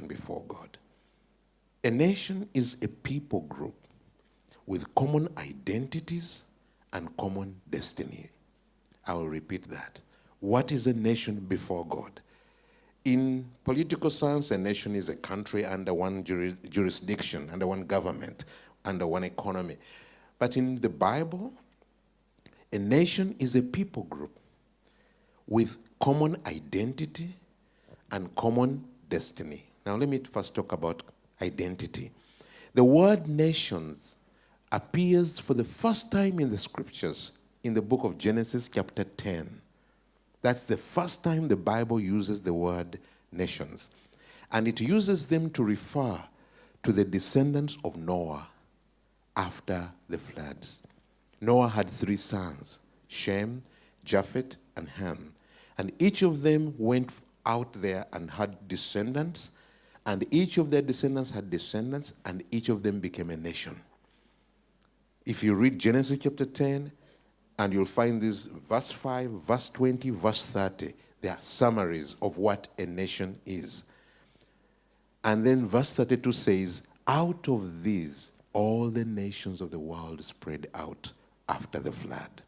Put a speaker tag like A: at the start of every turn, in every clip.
A: before God. A nation is a people group with common identities and common destiny. I will repeat that. What is a nation before God? In political science, a nation is a country under one jurisdiction, under one government, under one economy. But in the Bible, a nation is a people group with common identity and common destiny. Now let me first talk about identity. The word nations appears for the first time in the scriptures in the book of Genesis chapter 10. That's the first time the Bible uses the word nations. And it uses them to refer to the descendants of Noah after the floods. Noah had 3 sons, Shem, Japheth, and Ham. And each of them went out there and had descendants, and each of their descendants had descendants, and each of them became a nation. If you read Genesis chapter 10, and you'll find this verse 5, verse 20, verse 30. They are summaries of what a nation is. And then verse 32 says, out of these, all the nations of the world spread out after the flood.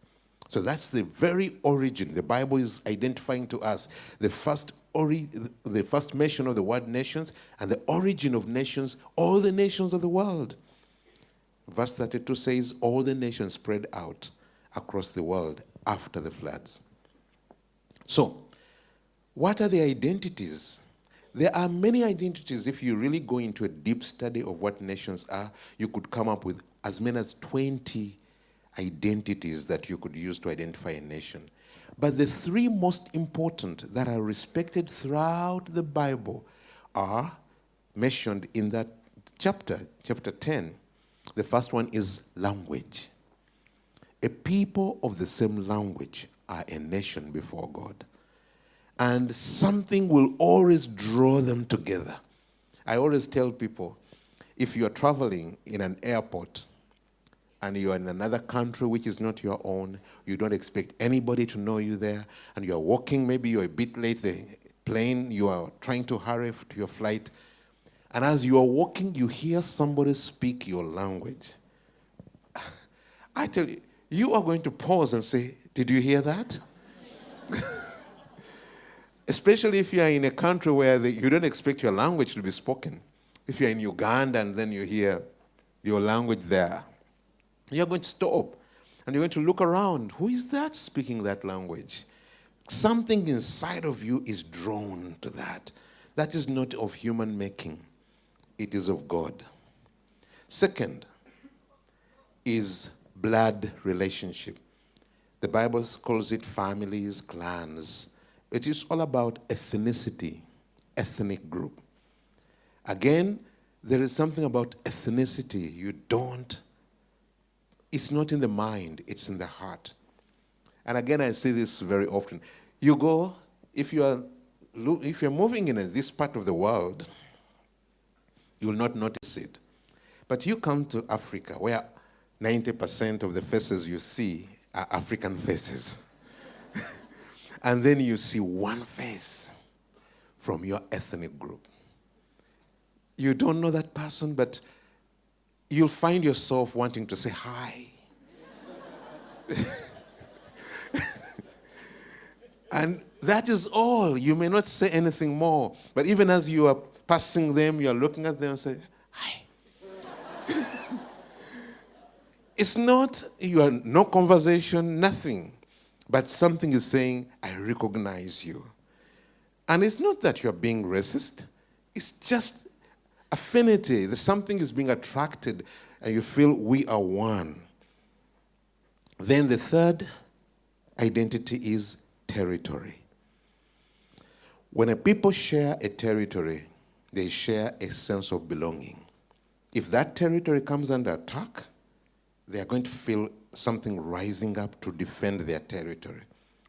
A: So that's the very origin. The Bible is identifying to us the first mention of the word nations and the origin of nations, all the nations of the world. Verse 32 says, all the nations spread out across the world after the floods. So, what are the identities? There are many identities. If you really go into a deep study of what nations are, you could come up with as many as 20 identities that you could use to identify a nation. But the 3 most important that are respected throughout the Bible are mentioned in that chapter 10. The first one is language. A people of the same language are a nation before God. And something will always draw them together. I always tell people, if you are traveling in an airport and you are in another country which is not your own, you don't expect anybody to know you there, and you are walking, maybe you're a bit late, the plane, you are trying to hurry to your flight, and as you are walking, you hear somebody speak your language. I tell you, you are going to pause and say, did you hear that? Especially if you are in a country where you don't expect your language to be spoken. If you're in Uganda and then you hear your language there, you're going to stop and you're going to look around. Who is that speaking that language? Something inside of you is drawn to that. That is not of human making. It is of God. Second is blood relationship. The Bible calls it families, clans. It is all about ethnicity, ethnic group. Again, there is something about ethnicity. It's not in the mind, it's in the heart. And again, I say this very often. You go, if you're moving in this part of the world, you will not notice it. But you come to Africa, where 90% of the faces you see are African faces. And then you see one face from your ethnic group. You don't know that person, but you'll find yourself wanting to say hi. And that is all. You may not say anything more, but even as you are passing them, you are looking at them and say, hi. It's not, you are no conversation, nothing. But something is saying, I recognize you. And it's not that you're being racist. It's just affinity. Something is being attracted, and you feel we are one. Then the third identity is territory. When a people share a territory, they share a sense of belonging. If that territory comes under attack, they are going to feel something rising up to defend their territory.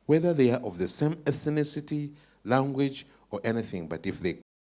A: Whether they are of the same ethnicity, language, or anything, but if they